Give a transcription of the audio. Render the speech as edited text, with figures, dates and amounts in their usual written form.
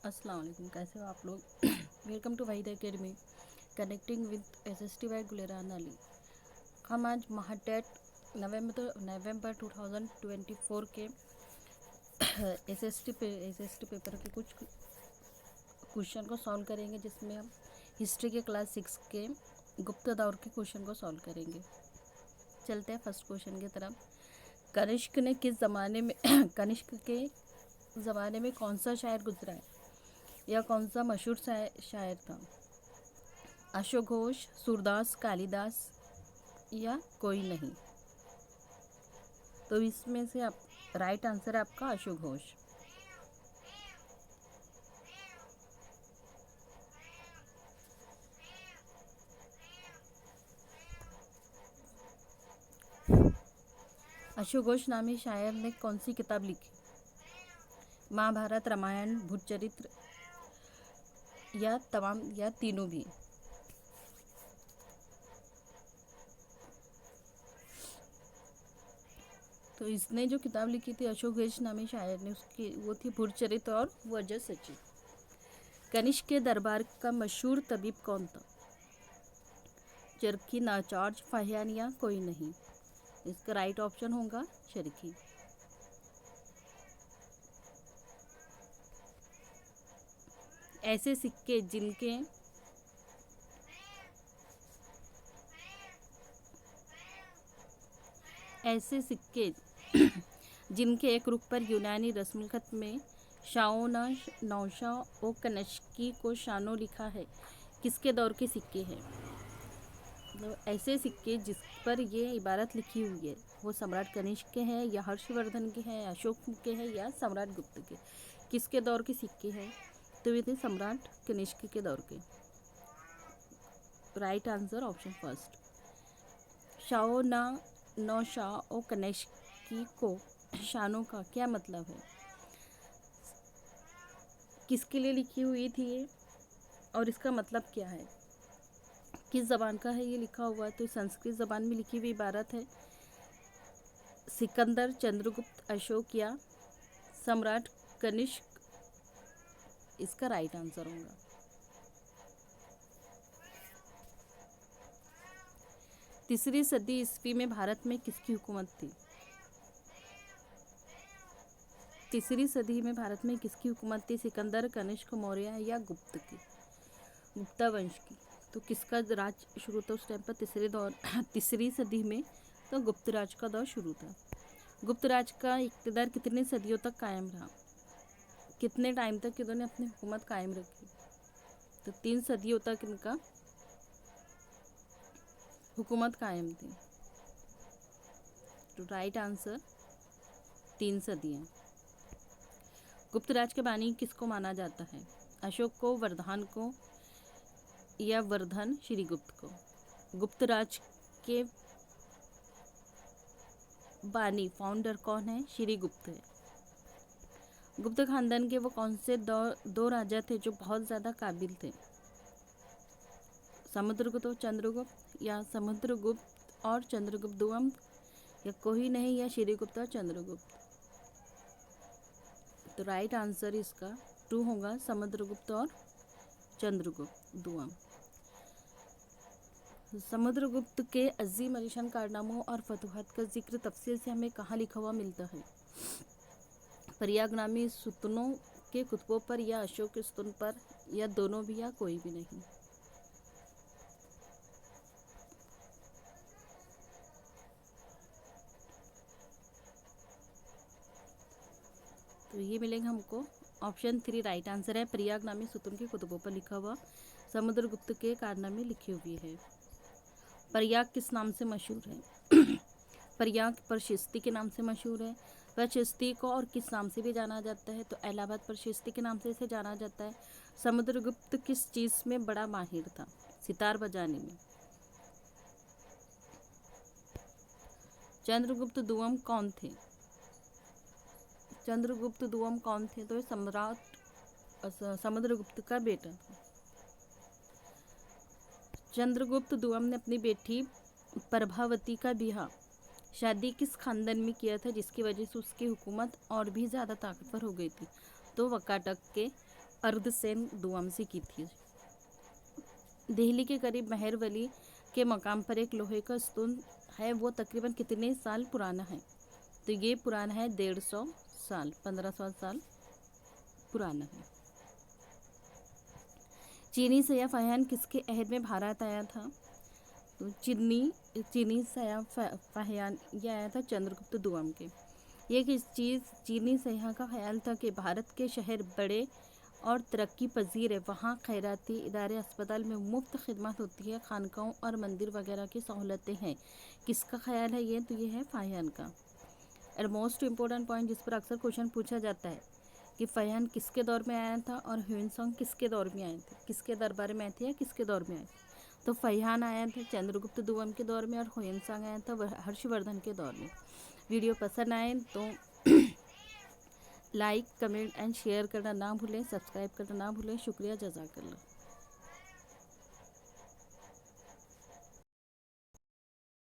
अस्सलाम वालेकुम, कैसे हो आप लोग। Welcome to Waheed academy connecting with SST by Guleran Ali. हम आज महाटेट नवंबर 2024 के एसएसटी पेपर के कुछ क्वेश्चन को सॉल्व करेंगे, जिसमें हम हिस्ट्री के क्लास 6 के गुप्त दौर के क्वेश्चन को सॉल्व करेंगे। चलते हैं फर्स्ट क्वेश्चन की तरफ। कनिष्क ने किस ज़माने में कनिष्क के ज़माने में कौन सा शायर गुजरा है, या कौन सा मशहूर शायर था? अशोक घोष, सूरदास, कालिदास या कोई नहीं? तो इसमें से आप राइट आंसर है आपका अशोक घोष। अशोक घोष नामी शायर ने कौन सी किताब लिखी? महाभारत, रामायण, भूतचरित्र या तमाम या तीनों भी? तो इसने जो किताब लिखी थी अशोक घोष नामी शायर ने, उसकी वो थी भूतचरित्र और वजह सची। कनिष्क के दरबार का मशहूर तबीब कौन था? चरखी, नाचार्ज, फाहियान या कोई नहीं? इसका राइट ऑप्शन होगा चरखी। ऐसे सिक्के जिनके एक रुख पर यूनानी रस्मखत में शाओना नौशा ओ कनश्की को शानो लिखा है, किसके दौर के सिक्के हैं? मतलब ऐसे सिक्के जिस पर ये इबारत लिखी हुई है, वो सम्राट कनिष्क के हैं या हर्षवर्धन के हैं, अशोक के हैं या सम्राट गुप्त के? किसके दौर के सिक्के हैं? तो ये थे सम्राट कनिष्क के दौर के। Right answer option first. Shao ना नौशा ओ कनिष्की को शानो का क्या मतलब है? किसके लिए लिखी हुई थी ये, और इसका मतलब क्या है? किस ज़बान का है ये लिखा हुआ? तो संस्कृत ज़बान में लिखी हुई इबारत है। सिकंदर, चंद्रगुप्त, अशोक या सम्राट कनिष्क? इसका राइट आंसर होगा। तीसरी सदी ईस्वी में भारत में किसकी हुकूमत थी? तीसरी सदी में भारत में किसकी हुकूमत थी? सिकंदर, कनिष्क, मौर्य या गुप्त की, गुप्ता वंश की? तो किसका राज शुरू था उस टाइम पर तीसरी सदी में? तो गुप्त राज का दौर शुरू था। गुप्त राज का इक़्तिदार कितनी सदियों तक कायम रहा? कितने टाइम तक इन्होंने अपनी हुकूमत कायम रखी? तो 3 सदियों तक इनका हुकूमत कायम थी। तो राइट आंसर 3 सदियाँ। गुप्त राज के बानी किसको माना जाता है? अशोक को, वर्धमान को या वर्धन श्रीगुप्त को? गुप्त राज के बानी फाउंडर कौन है? श्रीगुप्त है। गुप्त खानदान के वो कौन से दो राजा थे जो बहुत ज़्यादा काबिल थे? समुद्रगुप्त और चंद्रगुप्त, या समुद्रगुप्त और चंद्रगुप्त द्वितीय, या कोई नहीं, या श्रीगुप्त और चंद्रगुप्त? तो राइट आंसर इसका 2 होगा, समुद्रगुप्त और चंद्रगुप्त द्वितीय। समुद्रगुप्त के अजीम अलीशान कारनामों और फतूहत का जिक्र तफसील से हमें कहाँ लिखा हुआ मिलता है? प्रयागनामी सुतनों के कुतुबों पर, या अशोक के स्तूप पर, या दोनों भी, या कोई भी नहीं? तो ये मिलेगा हमको ऑप्शन 3 राइट आंसर है। प्रयागनामी सुतुन के कुतुबों पर लिखा हुआ समुद्रगुप्त के कारनामे लिखे हुए है। प्रयाग किस नाम से मशहूर है? प्रयाग प्रशस्ति के नाम से मशहूर है। प्रशस्ति को और किस नाम से भी जाना जाता है? तो इलाहाबाद प्रशस्ति के नाम से इसे जाना जाता है। समुद्रगुप्त किस चीज़ में बड़ा माहिर था? सितार बजाने में। चंद्रगुप्त द्वितीय कौन थे? चंद्रगुप्त द्वितीय कौन थे? तो सम्राट समुद्रगुप्त का बेटा था। चंद्रगुप्त द्वितीय ने अपनी बेटी प्रभावती का ब्याह शादी किस खानदान में किया था, जिसकी वजह से उसकी हुकूमत और भी ज़्यादा ताकतवर हो गई थी? तो वकाटक के अर्धसेन दुआमसी की थी। दिल्ली के करीब मेहरवली के मकाम पर एक लोहे का स्तूप है, वो तकरीबन कितने साल पुराना है? तो ये पुराना है 150 साल, 1500 साल पुराना है। चीनी सयाह फाहियान किसके अहद में भारत आया था? तो चीनी सयाह फाहियान ये आया था चंद्रगुप्त दुआम के। ये किस चीज़ चीनी सयाह का ख्याल था कि भारत के शहर बड़े और तरक्की पजीर है, वहाँ खैराती इदारे अस्पताल में मुफ्त खिदमत होती है, खानकाओं और मंदिर वगैरह की सहूलतें हैं। किसका ख्याल है ये? तो ये है फाहियान का। और मोस्ट इम्पोर्टेंट पॉइंट जिस पर अक्सर क्वेश्चन पूछा जाता है कि फाहियान किसके दौर में आया था और ह्यूनसांग किसके दौर में आए थे, किसके दरबार में आए थे या किसके दौर में आए थे? तो फाहियान आया था चंद्रगुप्त दुआम के दौर में और ह्यूनसांग आया था हर्षवर्धन के दौर में। वीडियो पसंद आए तो लाइक, कमेंट एंड शेयर करना ना भूलें, सब्सक्राइब करना ना भूलें। शुक्रिया, जज़ाकल्लाह।